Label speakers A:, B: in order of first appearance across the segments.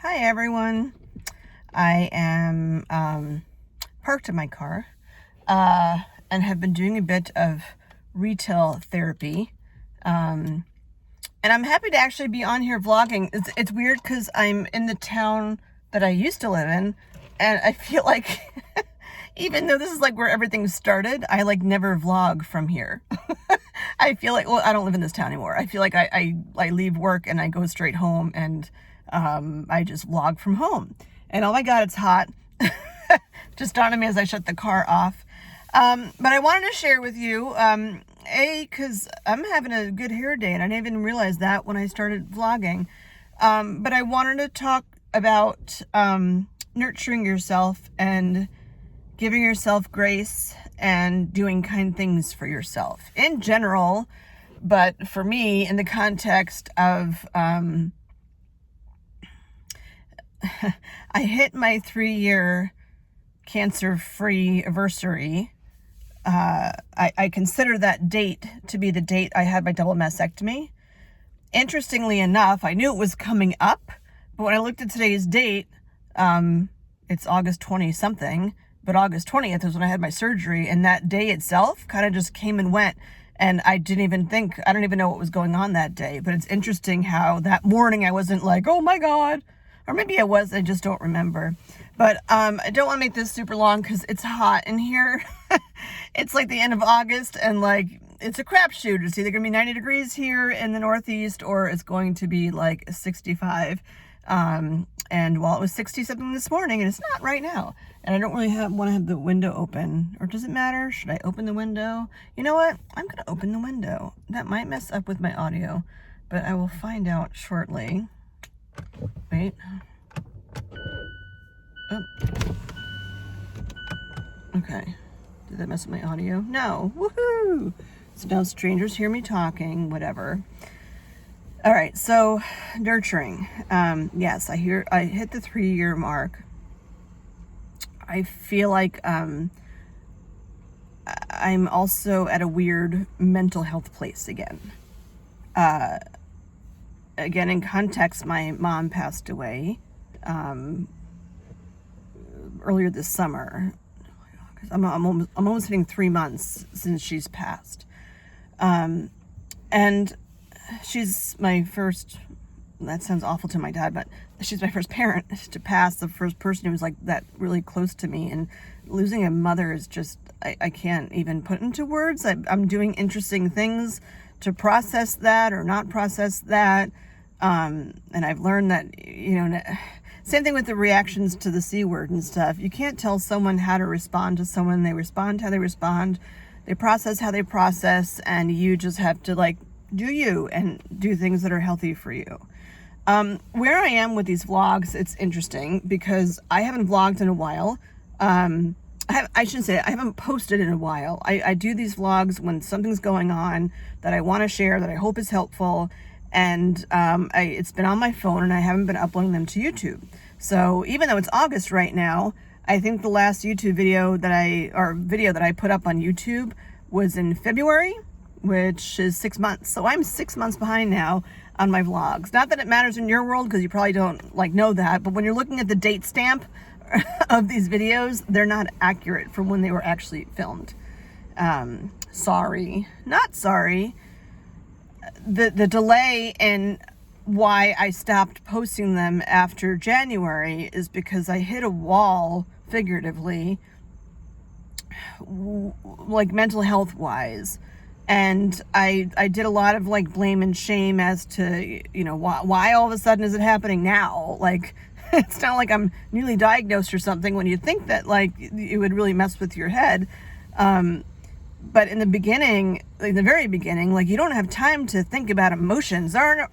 A: Hi everyone. I am parked in my car and have been doing a bit of retail therapy. And I'm happy to actually be on here vlogging. It's weird because I'm in the town that I used to live in, and I feel like even though this is like where everything started, I like never vlog from here. I feel like, well, I don't live in this town anymore. I feel like I leave work and I go straight home and I just vlog from home. And oh my God, it's hot. Just dawned on me as I shut the car off. But I wanted to share with you, because I'm having a good hair day and I didn't even realize that when I started vlogging. But I wanted to talk about nurturing yourself and giving yourself grace and doing kind things for yourself in general. But for me, in the context of, I hit my 3-year cancer-free anniversary. I consider that date to be the date I had my double mastectomy. Interestingly enough, I knew it was coming up, but when I looked at today's date, it's August 20 something, but August 20th is when I had my surgery, and that day itself kind of just came and went, and I don't even know what was going on that day. But it's interesting how that morning I wasn't like, oh my God, or maybe I was, I just don't remember. But I don't want to make this super long because it's hot in here. It's like the end of August, and like it's a crapshoot. It's either gonna be 90 degrees here in the Northeast, or it's going to be like 65. And while it was 60 something this morning, and it's not right now, and I don't really want to have the window open. Or does it matter? Should I open the window? You know what? I'm gonna open the window. That might mess up with my audio, but I will find out shortly. Wait. Oh. Okay. Did that mess up my audio? No. Woohoo! So now strangers hear me talking, whatever. All right, so nurturing. Yes, I hit the 3-year mark. I feel like I'm also at a weird mental health place again. Again, in context, my mom passed away earlier this summer. I'm almost hitting 3 months since she's passed. And she's my first, that sounds awful to my dad, but she's my first parent to pass, the first person who was like that really close to me. And losing a mother is just, I can't even put into words. I'm doing interesting things to process that or not process that. And I've learned that, same thing with the reactions to the C word and stuff. You can't tell someone how to respond to someone. They respond how they respond. They process how they process, and you just have to like do you and do things that are healthy for you. Where I am with these vlogs, it's interesting because I haven't vlogged in a while. I shouldn't say it, I haven't posted in a while. I do these vlogs when something's going on that I want to share, that I hope is helpful. And it's been on my phone, and I haven't been uploading them to YouTube. So even though it's August right now, I think the last YouTube video that I put up on YouTube was in February, which is 6 months. So I'm 6 months behind now on my vlogs. Not that it matters in your world, because you probably don't know that, but when you're looking at the date stamp of these videos, they're not accurate for when they were actually filmed. Sorry, not sorry. The delay in why I stopped posting them after January is because I hit a wall, figuratively, like mental health wise. And I did a lot of like blame and shame as to, why all of a sudden is it happening now? Like, it's not like I'm newly diagnosed or something when you think that like it would really mess with your head. But in the beginning, like the very beginning, like you don't have time to think about emotions. There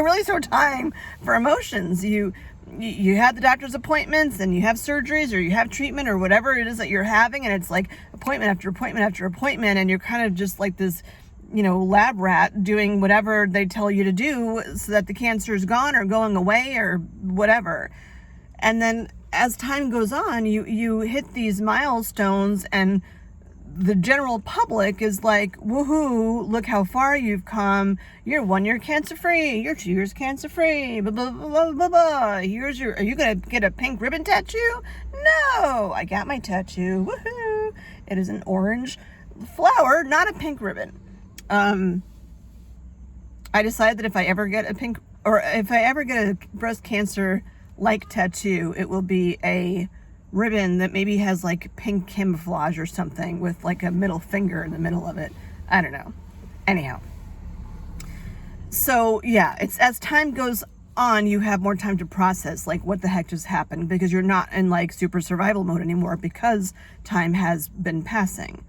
A: really is no time for emotions. You have the doctor's appointments, and you have surgeries, or you have treatment, or whatever it is that you're having, and it's like appointment after appointment after appointment, and you're kind of just like this, lab rat doing whatever they tell you to do so that the cancer is gone or going away or whatever. And then as time goes on, you hit these milestones, and the general public is like, woohoo, look how far you've come. You're 1 year cancer free. You're 2 years cancer free. Blah, blah, blah, blah, blah, blah. Are you going to get a pink ribbon tattoo? No, I got my tattoo. Woohoo. It is an orange flower, not a pink ribbon. I decided that if I ever get a breast cancer like tattoo, it will be a ribbon that maybe has like pink camouflage or something with like a middle finger in the middle of it. I don't know. Anyhow. So yeah, it's as time goes on, you have more time to process like what the heck just happened, because you're not in like super survival mode anymore because time has been passing.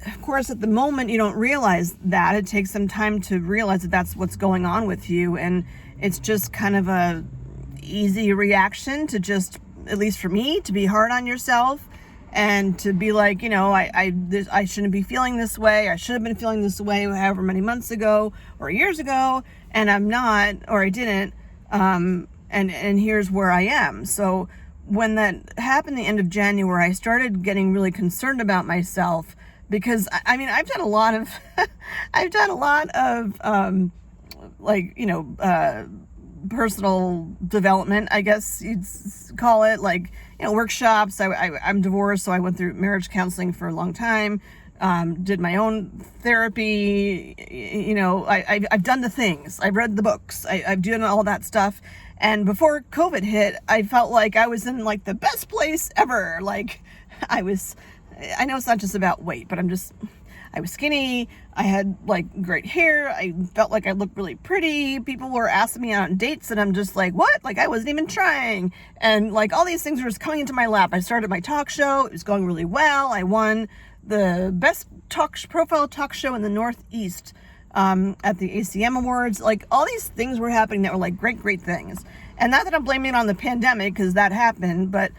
A: Of course, at the moment, you don't realize that. It takes some time to realize that that's what's going on with you. And it's just kind of a easy reaction to just, at least for me, to be hard on yourself and to be like, you know, I shouldn't be feeling this way. I should have been feeling this way however many months ago or years ago, and I'm not, or I didn't. And here's where I am. So when that happened the end of January, I started getting really concerned about myself, because I mean, I've done a lot of, like, you know, personal development, I guess you'd call it, like, you know, workshops. I'm divorced, so I went through marriage counseling for a long time, did my own therapy, you know, I've done the things, I've read the books, I've done all that stuff. And before COVID hit, I felt like I was in like the best place ever. Like I know it's not just about weight, but I was skinny. I had like great hair. I felt like I looked really pretty. People were asking me out on dates, and I'm just like, what? Like I wasn't even trying. And like all these things were just coming into my lap. I started my talk show. It was going really well. I won the best profile talk show in the Northeast at the ACM Awards. Like all these things were happening that were like great things. And not that I'm blaming it on the pandemic, because that happened, but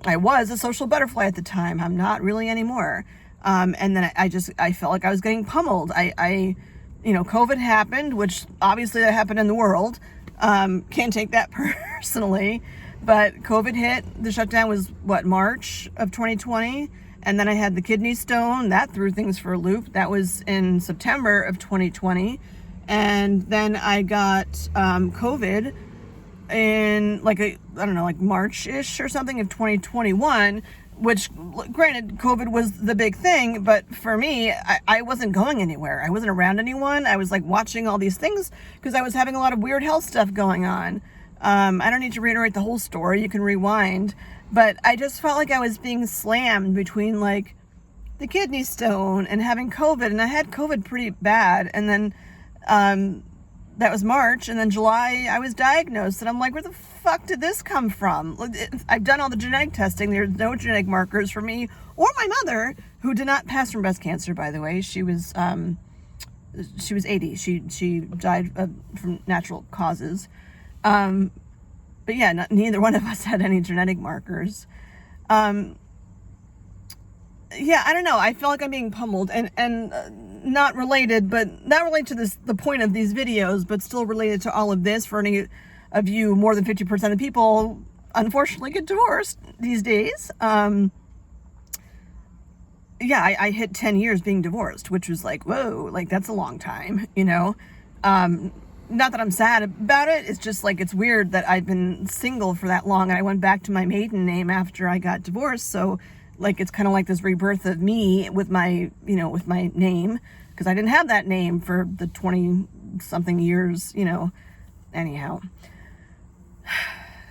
A: I was a social butterfly at the time. I'm not really anymore. And then I felt like I was getting pummeled. You know, COVID happened, which obviously that happened in the world. Can't take that personally, but COVID hit. The shutdown was March of 2020. And then I had the kidney stone that threw things for a loop. That was in September of 2020. And then I got, COVID in like March-ish or something of 2021, which granted, COVID was the big thing, but for me, I wasn't going anywhere. I wasn't around anyone. I was like watching all these things because I was having a lot of weird health stuff going on. I don't need to reiterate the whole story. You can rewind, but I just felt like I was being slammed between like the kidney stone and having COVID, and I had COVID pretty bad. And then, that was March, and then July I was diagnosed, and I'm like, where the fuck did this come from? I've done all the genetic testing. There's no genetic markers for me or my mother, who did not pass from breast cancer, by the way. She was 80. She died from natural causes. But yeah, neither one of us had any genetic markers. Yeah, I don't know. I feel like I'm being pummeled, and not related to the point of these videos, but still related to all of this. For any of you, more than 50% of people unfortunately get divorced these days. Yeah, I hit 10 years being divorced, which was like, whoa, like that's a long time, you know? Not that I'm sad about it. It's just like, it's weird that I've been single for that long, and I went back to my maiden name after I got divorced. So like, it's kind of like this rebirth of me with my name, because I didn't have that name for the 20 something years, you know, anyhow.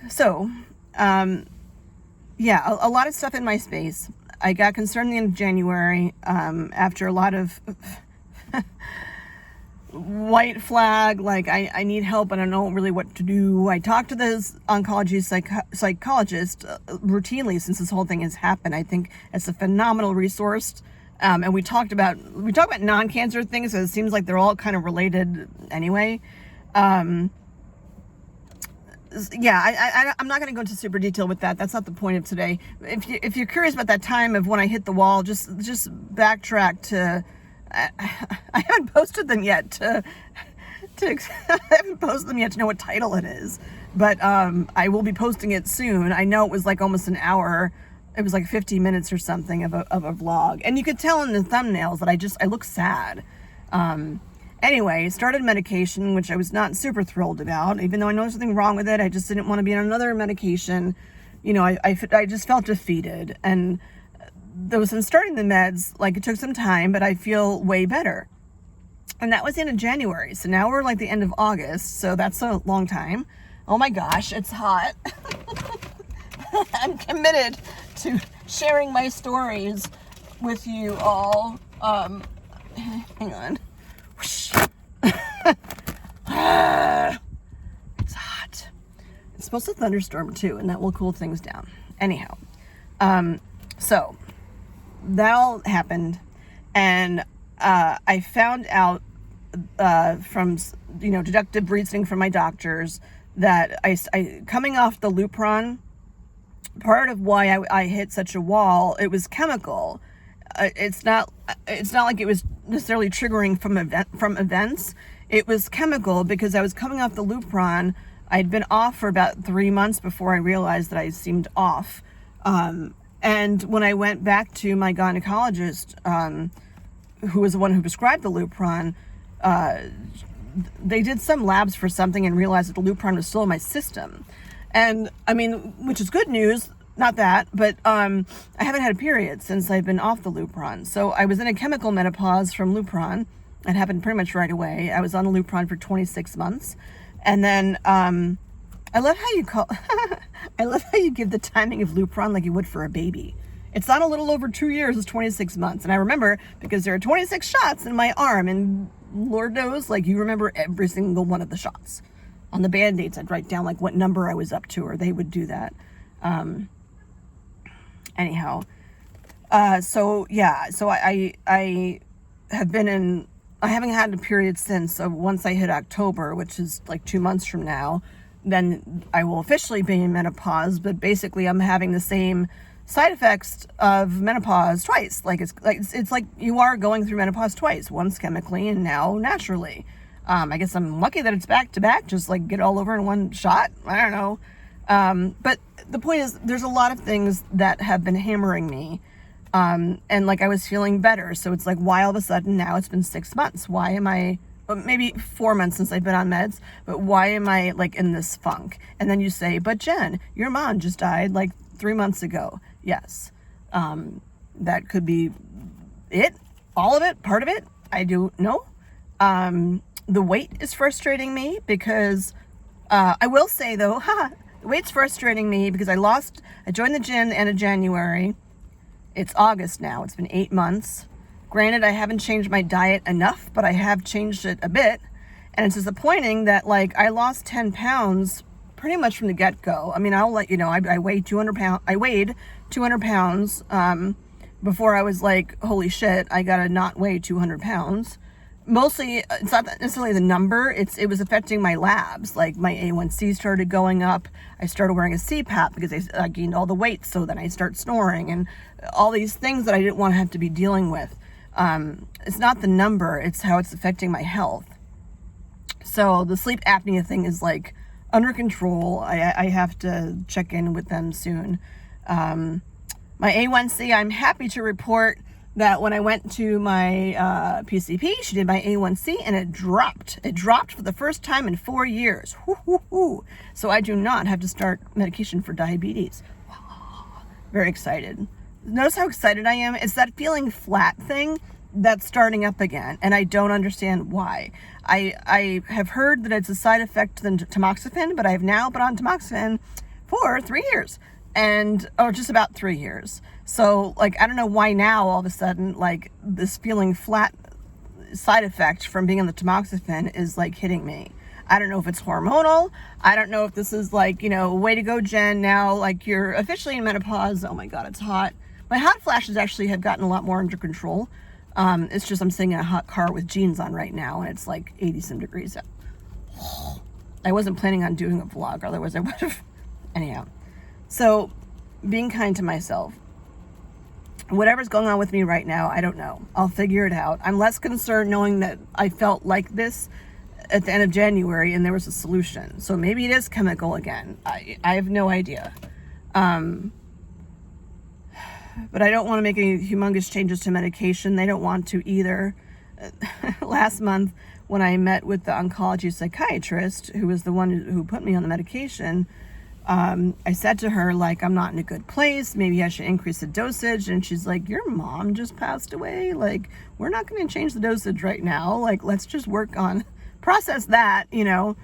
A: So, yeah, a lot of stuff in my space. I got concerned at the end of January, after a lot of white flag, like I need help, and I don't know really what to do. I talked to this oncology psychologist routinely since this whole thing has happened. I think it's a phenomenal resource. And we talk about non-cancer things, so it seems like they're all kind of related anyway. Yeah, I'm not going to go into super detail with that. That's not the point of today. If you're curious about that time of when I hit the wall, just backtrack to. I haven't posted them yet I haven't posted them yet to know what title it is, but I will be posting it soon. I know it was like almost an hour it was like 50 minutes or something of a vlog. And you could tell in the thumbnails that I look sad. Anyway, started medication, which I was not super thrilled about, even though I know there's something wrong with it. I just didn't want to be on another medication. You know, I just felt defeated. And though since starting the meds, like, it took some time, but I feel way better. And that was the end of January. So now we're like the end of August. So that's a long time. Oh my gosh, it's hot. I'm committed to sharing my stories with you all. Hang on. It's hot. It's supposed to thunderstorm too, and that will cool things down. Anyhow, so that all happened, and I found out from, you know, deductive reasoning from my doctors that I coming off the Lupron, part of why I hit such a wall, it was chemical. It's not like it was necessarily triggering from events. It was chemical because I was coming off the Lupron. I'd been off for about 3 months before I realized that I seemed off. And when I went back to my gynecologist, who was the one who prescribed the Lupron, they did some labs for something and realized that the Lupron was still in my system. And I mean, which is good news, not that, but I haven't had a period since I've been off the Lupron. So I was in a chemical menopause from Lupron. It happened pretty much right away. I was on the Lupron for 26 months. And then I love how you I love how you give the timing of Lupron like you would for a baby. It's not a little over 2 years, it's 26 months. And I remember because there are 26 shots in my arm, and Lord knows, like, you remember every single one of the shots. On the Band-Aids, I'd write down like what number I was up to, or they would do that. Anyhow, so yeah, so I have been in, I haven't had a period since. So once I hit October, which is like 2 months from now, then I will officially be in menopause. But basically, I'm having the same side effects of menopause twice. Like it's like you are going through menopause twice, once chemically and now naturally. I guess I'm lucky that it's back to back, just like get all over in one shot. I don't know. But the point is, there's a lot of things that have been hammering me. And like I was feeling better. So it's like, why all of a sudden now it's been 6 months? Why am I, maybe 4 months since I've been on meds, but why am I like in this funk? And then you say, but Jen, your mom just died like 3 months ago. Yes. That could be it, all of it, part of it. I don't know. The weight is frustrating me because, I will say though, the weight's frustrating me because I joined the gym the end of January. It's August now. It's been 8 months. Granted, I haven't changed my diet enough, but I have changed it a bit. And it's disappointing that like I lost 10 pounds pretty much from the get-go. I mean, I'll let you know, I weighed 200 pounds. I weighed 200 pounds, before I was like, holy shit, I gotta not weigh 200 pounds. Mostly, it's not necessarily the number, it was affecting my labs. Like my A1C started going up. I started wearing a CPAP because I gained all the weight. So then I start snoring and all these things that I didn't want to have to be dealing with. It's not the number, it's how it's affecting my health. So the sleep apnea thing is like under control. I have to check in with them soon. My A1C, I'm happy to report that when I went to my PCP, she did my A1C and it dropped. It dropped for the first time in 4 years. So I do not have to start medication for diabetes. Very excited. Notice how excited I am? It's that feeling flat thing that's starting up again, and I don't understand why. I have heard that it's a side effect to tamoxifen, but I've now been on tamoxifen for 3 years. Or just about 3 years. So, like, I don't know why now all of a sudden, like, this feeling flat side effect from being on the tamoxifen is, like, hitting me. I don't know if it's hormonal. I don't know if this is, like, you know, way to go, Jen. Now, like, you're officially in menopause. Oh, my God, it's hot. My hot flashes actually have gotten a lot more under control. It's just I'm sitting in a hot car with jeans on right now, and it's, like, 80-some degrees out. I wasn't planning on doing a vlog, otherwise I would have. Anyhow. So, being kind to myself. Whatever's going on with me right now, I don't know. I'll figure it out. I'm less concerned knowing that I felt like this at the end of January and there was a solution. So maybe it is chemical again. I have no idea. but I don't want to make any humongous changes to medication. They don't want to either. Last month, when I met with the oncology psychiatrist, who was the one who put me on the medication, I said to her, like, I'm not in a good place. Maybe I should increase the dosage. And she's like, your mom just passed away. Like, we're not going to change the dosage right now. Like, let's just work on process that, you know.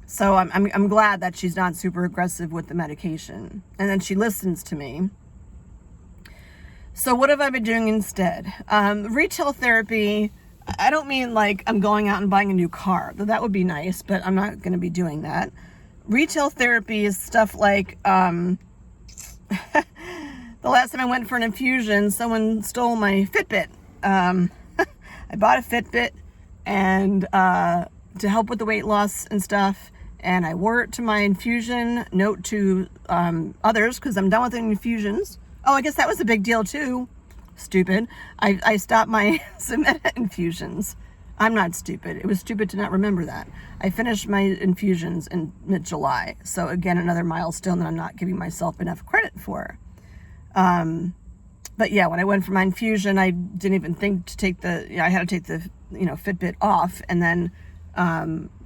A: So I'm glad that she's not super aggressive with the medication. And then she listens to me. So what have I been doing instead? Retail therapy. I don't mean like I'm going out and buying a new car, though that would be nice, but I'm not going to be doing that. Retail therapy is stuff like, the last time I went for an infusion, someone stole my Fitbit. I bought a Fitbit and to help with the weight loss and stuff, and I wore it to my infusion. Note to others, because I'm done with the infusions. Oh, I guess that was a big deal too. Stupid. I stopped my Cementa infusions. I'm not stupid. It was stupid to not remember that. I finished my infusions in mid-July. So again, another milestone that I'm not giving myself enough credit for. But yeah, when I went for my infusion, I didn't even think to take I had to take the, Fitbit off, and then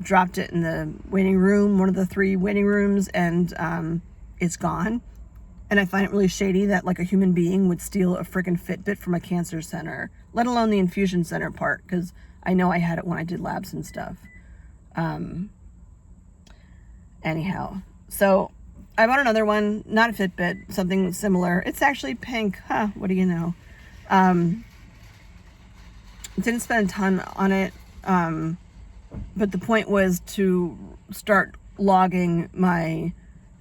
A: dropped it in the waiting room, one of the 3 waiting rooms, and it's gone. And I find it really shady that like a human being would steal a freaking Fitbit from a cancer center, let alone the infusion center part, because I know I had it when I did labs and stuff. Anyhow, so I bought another one, not a Fitbit, something similar. It's actually pink. What do you know? Didn't spend a ton on it. But the point was to start logging my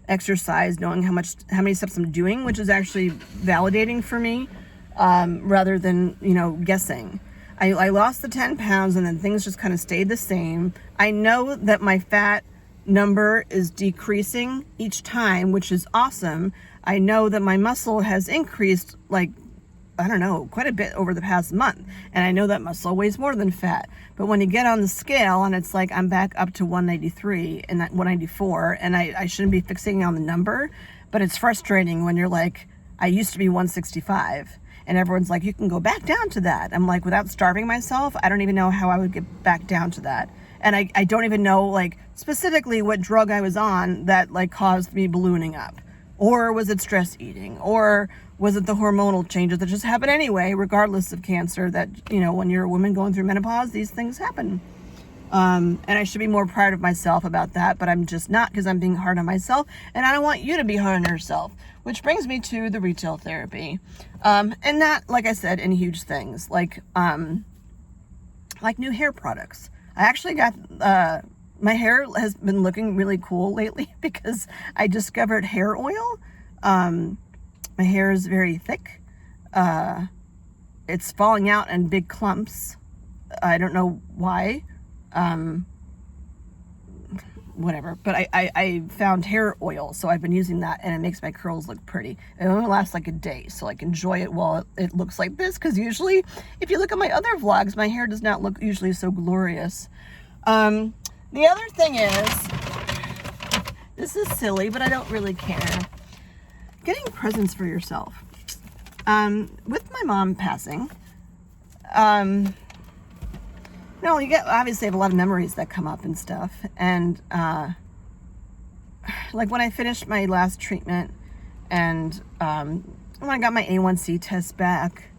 A: exercise, knowing how many steps I'm doing, which is actually validating for me, rather than, guessing. I lost the 10 pounds and then things just kind of stayed the same. I know that my fat number is decreasing each time, which is awesome. I know that my muscle has increased, like, I don't know, quite a bit over the past month. And I know that muscle weighs more than fat. But when you get on the scale and it's like I'm back up to 193 and that 194, and I shouldn't be fixating on the number, but it's frustrating when you're like, I used to be 165. And everyone's like, you can go back down to that. I'm like, without starving myself, I don't even know how I would get back down to that. And I don't even know, like, specifically what drug I was on that, like, caused me ballooning up. Or was it stress eating? Or was it the hormonal changes that just happen anyway, regardless of cancer, that, when you're a woman going through menopause, these things happen. And I should be more proud of myself about that, but I'm just not, because I'm being hard on myself, and I don't want you to be hard on yourself. Which brings me to the retail therapy. And not, like I said, in huge things, like new hair products. I actually got, my hair has been looking really cool lately because I discovered hair oil. My hair is very thick. It's falling out in big clumps. I don't know why. Whatever. But I found hair oil, so I've been using that, and it makes my curls look pretty. It only lasts like a day, so like enjoy it while it looks like this, because usually, if you look at my other vlogs, my hair does not look usually so glorious. The other thing is, this is silly, but I don't really care. Getting presents for yourself. With my mom passing, you obviously have a lot of memories that come up and stuff. And, like when I finished my last treatment and, when I got my A1C test back,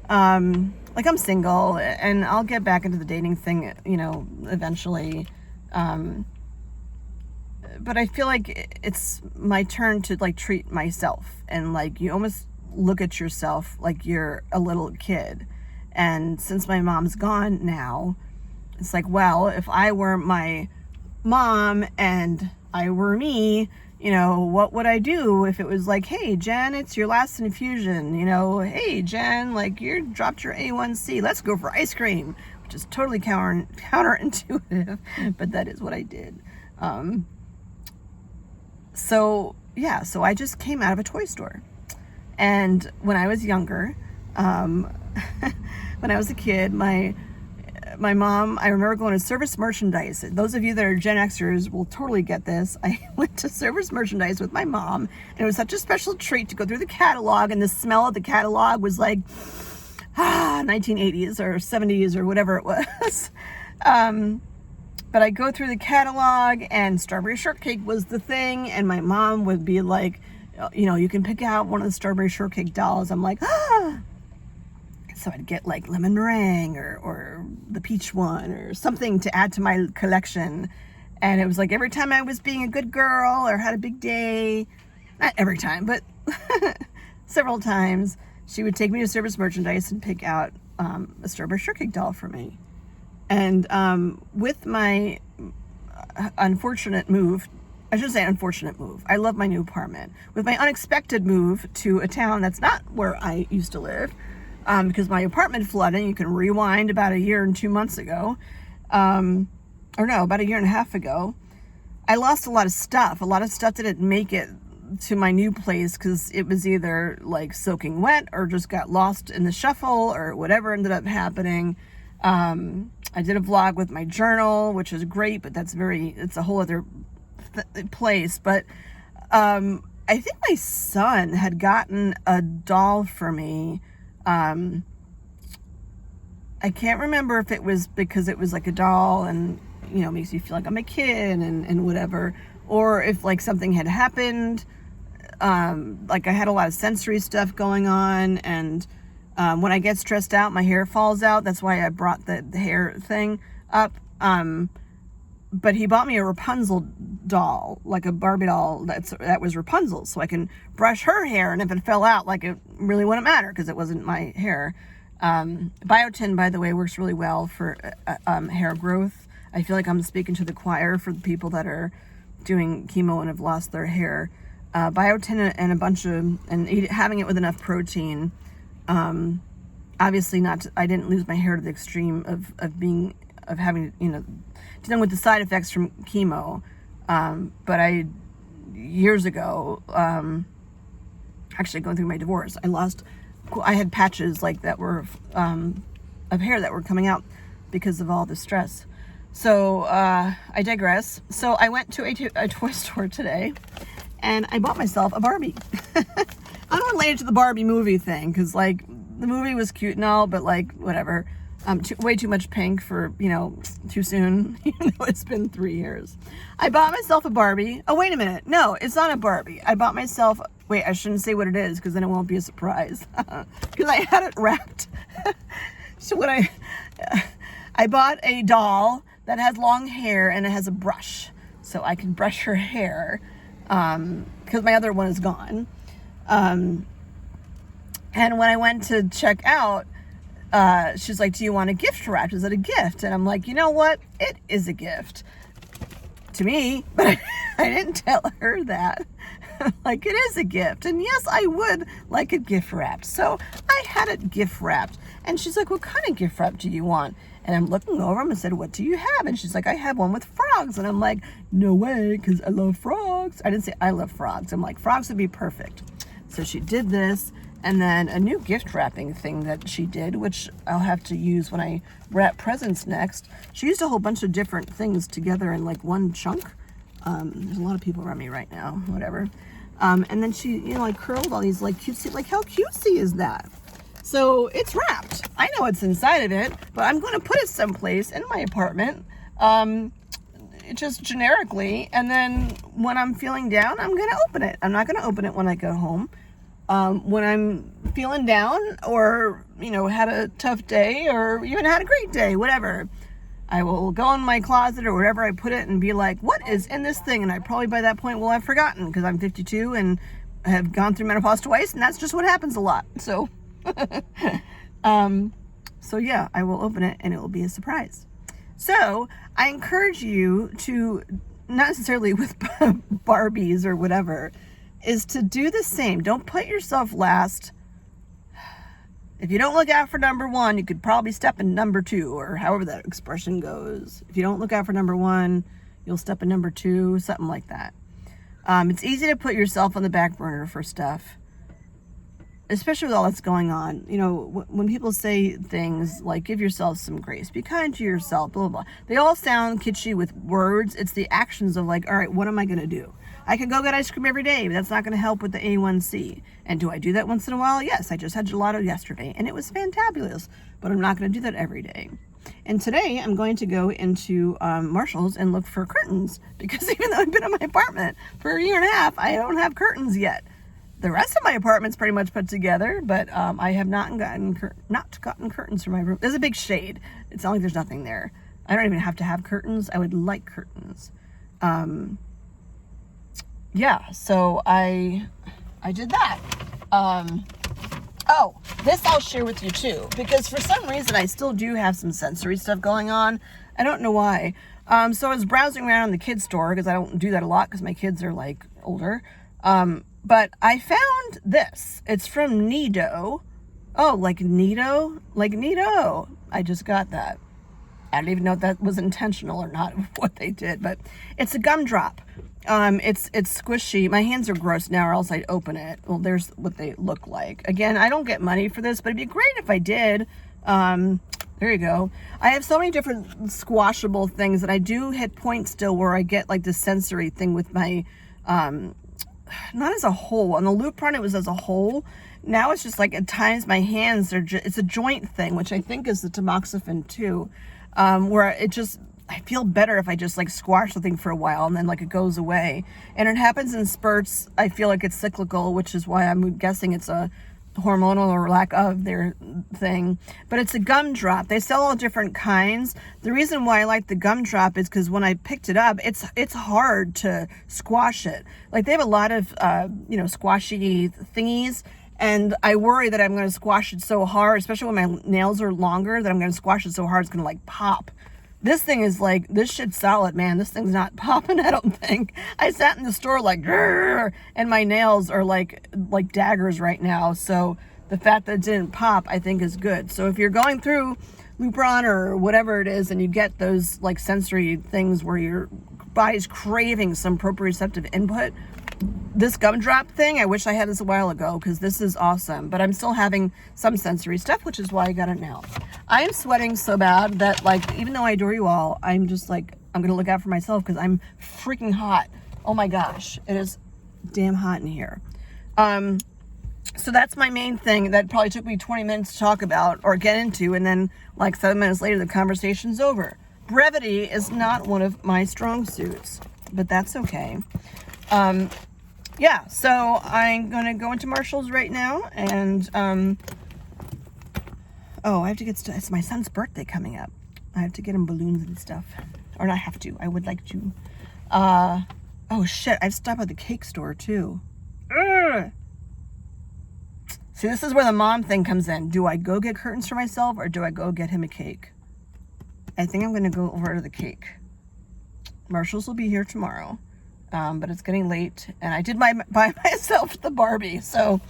A: like I'm single and I'll get back into the dating thing, eventually. But I feel like it's my turn to like treat myself, and like you almost look at yourself like you're a little kid. And since my mom's gone now, it's like, well, if I were my mom and I were me, what would I do if it was like, hey, Jen, it's your last infusion, hey, Jen, like you dropped your A1C, let's go for ice cream, which is totally counterintuitive, but that is what I did. So I just came out of a toy store. And when I was younger, when I was a kid, my my mom, I remember going to Service Merchandise. Those of you that are Gen Xers will totally get this. I went to Service Merchandise with my mom, and it was such a special treat to go through the catalog, and the smell of the catalog was like 1980s or 70s or whatever it was. But I go through the catalog, and strawberry shortcake was the thing, and my mom would be like, you can pick out one of the strawberry shortcake dolls. I'm like, So I'd get like lemon meringue or the peach one or something to add to my collection. And it was like every time I was being a good girl or had a big day, not every time, but several times, she would take me to Service Merchandise and pick out a strawberry shortcake doll for me. And with my unfortunate move, I shouldn't say unfortunate move, I love my new apartment. With my unexpected move to a town that's not where I used to live, because my apartment flooded. You can rewind about a year and 2 months ago, about a year and a half ago. I lost a lot of stuff. A lot of stuff didn't make it to my new place because it was either like soaking wet or just got lost in the shuffle or whatever ended up happening. I did a vlog with my journal, which is great, but it's a whole other place. But I think my son had gotten a doll for me. I can't remember if it was because it was like a doll and, makes you feel like I'm a kid and whatever, or if like something had happened. Like I had a lot of sensory stuff going on, and when I get stressed out, my hair falls out. That's why I brought the hair thing up. But he bought me a Rapunzel doll, like a Barbie doll that was Rapunzel, so I can brush her hair, and if it fell out, like it really wouldn't matter because it wasn't my hair. Biotin, by the way, works really well for hair growth. I feel like I'm speaking to the choir for the people that are doing chemo and have lost their hair. Biotin and a bunch of, having it with enough protein. Obviously I didn't lose my hair to the extreme of having, dealing with the side effects from chemo. But years ago, actually going through my divorce, I had patches like that were, of hair that were coming out because of all the stress. So, I digress. So I went to a toy store today and I bought myself a Barbie. Unrelated to the Barbie movie thing, because like the movie was cute and all, but like whatever. Way too much pink for, too soon, even though it's been 3 years. I bought myself a Barbie. Oh, wait a minute. No, it's not a Barbie. I bought myself, I shouldn't say what it is because then it won't be a surprise. Because I had it wrapped. So when I bought a doll that has long hair and it has a brush. So I can brush her hair because my other one is gone. And when I went to check out, she's like, do you want a gift wrap? Is it a gift? And I'm like, you know what? It is a gift to me, but I didn't tell her that. Like, it is a gift. And yes, I would like it gift wrapped. So I had it gift wrapped. And she's like, what kind of gift wrap do you want? And I'm looking over him and said, what do you have? And she's like, I have one with frogs. And I'm like, no way, because I love frogs. I didn't say I love frogs. I'm like, frogs would be perfect. So she did this. And then a new gift wrapping thing that she did, which I'll have to use when I wrap presents next. She used a whole bunch of different things together in like one chunk. There's a lot of people around me right now, whatever. And then she, curled all these like cutesy, like how cutesy is that? So it's wrapped. I know what's inside of it, but I'm going to put it someplace in my apartment, just generically. And then when I'm feeling down, I'm going to open it. I'm not going to open it when I go home. When I'm feeling down or, had a tough day or even had a great day, whatever, I will go in my closet or wherever I put it and be like, what is in this thing? And I probably by that point will have forgotten because I'm 52 and have gone through menopause twice, and that's just what happens a lot. So, so yeah, I will open it and it will be a surprise. So I encourage you to, not necessarily with Barbies or whatever, is to do the same. Don't put yourself last. If you don't look out for number one, you could probably step in number two, or however that expression goes. If you don't look out for number one, you'll step in number two, something like that. It's easy to put yourself on the back burner for stuff. especially with all that's going on, you know, when people say things like give yourself some grace, be kind to yourself, blah, blah, blah. They all sound kitschy with words. It's the actions of like, all right, what am I going to do? I could go get ice cream every day, but that's not going to help with the A1C. And do I do that once in a while? Yes, I just had gelato yesterday, and it was fantabulous, but I'm not going to do that every day. And today I'm going to go into Marshall's and look for curtains, because even though I've been in my apartment for a year and a half, I don't have curtains yet. The rest of my apartment's pretty much put together, but I have not gotten curtains for my room. There's a big shade. It's not like there's nothing there. I don't even have to have curtains. I would like curtains. Yeah, so I did that. Oh, this I'll share with you too, because for some reason I still do have some sensory stuff going on. I don't know why. So I was browsing around in the kids store, because I don't do that a lot because my kids are like older. But I found this. It's from Nido. Oh, like Nido? Like Nido. I just got that. I don't even know if that was intentional or not, what they did, but it's a gumdrop. It's squishy. My hands are gross now, or else I'd open it. Well, there's what they look like. Again, I don't get money for this, but it'd be great if I did. There you go. I have so many different squashable things that I do hit points still where I get like the sensory thing with my, not as a whole. On the loop run, it was as a whole. Now it's just like at times my hands are it's a joint thing, which I think is the tamoxifen too, where it just, I feel better if I just like squash something for a while and then like it goes away. And it happens in spurts. I feel like it's cyclical, which is why I'm guessing it's a hormonal or lack of their thing. But it's a gumdrop. They sell all different kinds. The reason why I like the gumdrop is because when I picked it up, it's hard to squash it. Like they have a lot of squashy thingies, and I worry that I'm going to squash it so hard, especially when my nails are longer, that I'm going to squash it so hard it's going to like pop. This thing is like, this shit's solid, man. This thing's not popping, I don't think. I sat in the store like, grrr, and my nails are like daggers right now. So the fact that it didn't pop, I think is good. So if you're going through Lupron or whatever it is, and you get those like sensory things where your body's craving some proprioceptive input, this gumdrop thing, I wish I had this a while ago, because this is awesome. But I'm still having some sensory stuff, which is why I got it now. I am sweating so bad that, like, even though I adore you all, I'm just like, I'm going to look out for myself because I'm freaking hot. Oh my gosh. It is damn hot in here. So that's my main thing that probably took me 20 minutes to talk about or get into. And then like 7 minutes later, the conversation's over. Brevity is not one of my strong suits, but that's okay. Yeah, so I'm going to go into Marshall's right now, and, I have to get it's my son's birthday coming up. I have to get him balloons and stuff. Or not have to, I would like to. Oh shit, I've stopped at the cake store too. Ugh. See, this is where the mom thing comes in. Do I go get curtains for myself, or do I go get him a cake? I think I'm going to go over to the cake. Marshall's will be here tomorrow. But it's getting late, and I did buy myself the Barbie, so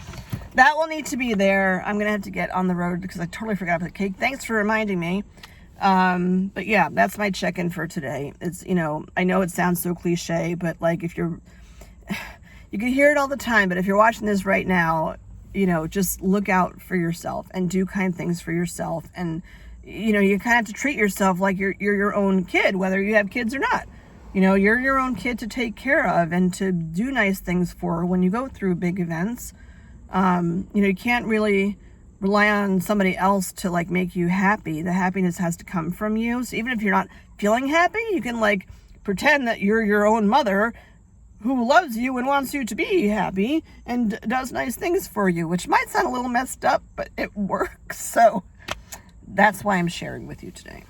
A: that will need to be there. I'm gonna have to get on the road because I totally forgot about the cake. Thanks for reminding me. But yeah, that's my check-in for today. It's, I know it sounds so cliche, but like if you can hear it all the time, but if you're watching this right now, just look out for yourself and do kind things for yourself. And, you kind of have to treat yourself like you're your own kid, whether you have kids or not. You're your own kid to take care of and to do nice things for when you go through big events. You can't really rely on somebody else to like make you happy. The happiness has to come from you. So even if you're not feeling happy, you can like pretend that you're your own mother who loves you and wants you to be happy and does nice things for you, which might sound a little messed up, but it works. So that's why I'm sharing with you today.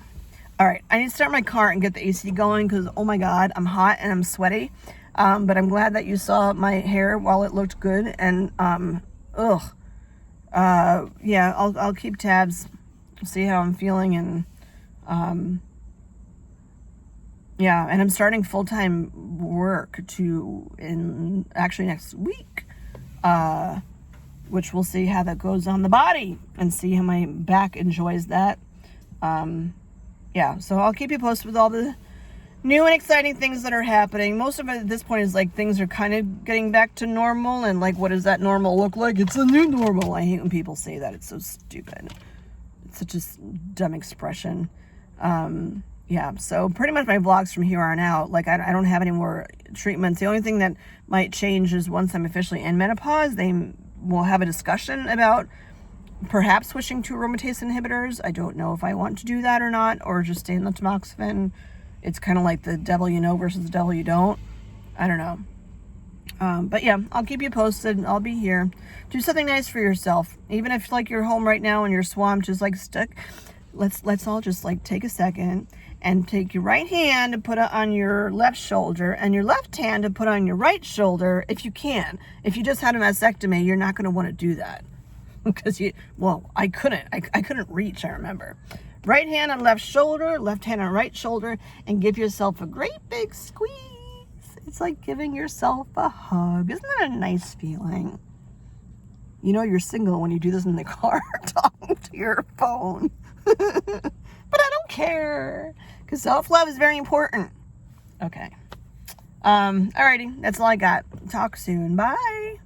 A: All right, I need to start my car and get the AC going because, oh my God, I'm hot and I'm sweaty. But I'm glad that you saw my hair while it looked good. And, yeah, I'll keep tabs, see how I'm feeling. And, yeah, and I'm starting full-time work actually next week, which we'll see how that goes on the body and see how my back enjoys that. Yeah, so I'll keep you posted with all the new and exciting things that are happening. Most of it at this point is like things are kind of getting back to normal, and like, what does that normal look like? It's a new normal. I hate when people say that. It's so stupid. It's such a dumb expression. Yeah, so pretty much my vlogs from here on out, like I don't have any more treatments. The only thing that might change is once I'm officially in menopause, they will have a discussion about perhaps switching to aromatase inhibitors. I don't know if I want to do that or not, or just stay in the tamoxifen. It's kind of like the devil you know versus the devil you don't. I don't know. But yeah, I'll keep you posted. I'll be here. Do something nice for yourself. Even if like you're home right now and you're swamped, just like stuck. Let's all just like take a second and take your right hand and put it on your left shoulder and your left hand and put on your right shoulder if you can. If you just had a mastectomy, you're not going to want to do that. Because I couldn't reach, I remember. Right hand on left shoulder, left hand on right shoulder, and give yourself a great big squeeze. It's like giving yourself a hug. Isn't that a nice feeling? You know you're single when you do this in the car talking to your phone. But I don't care, because self-love is very important. Okay. Alrighty, that's all I got. Talk soon. Bye.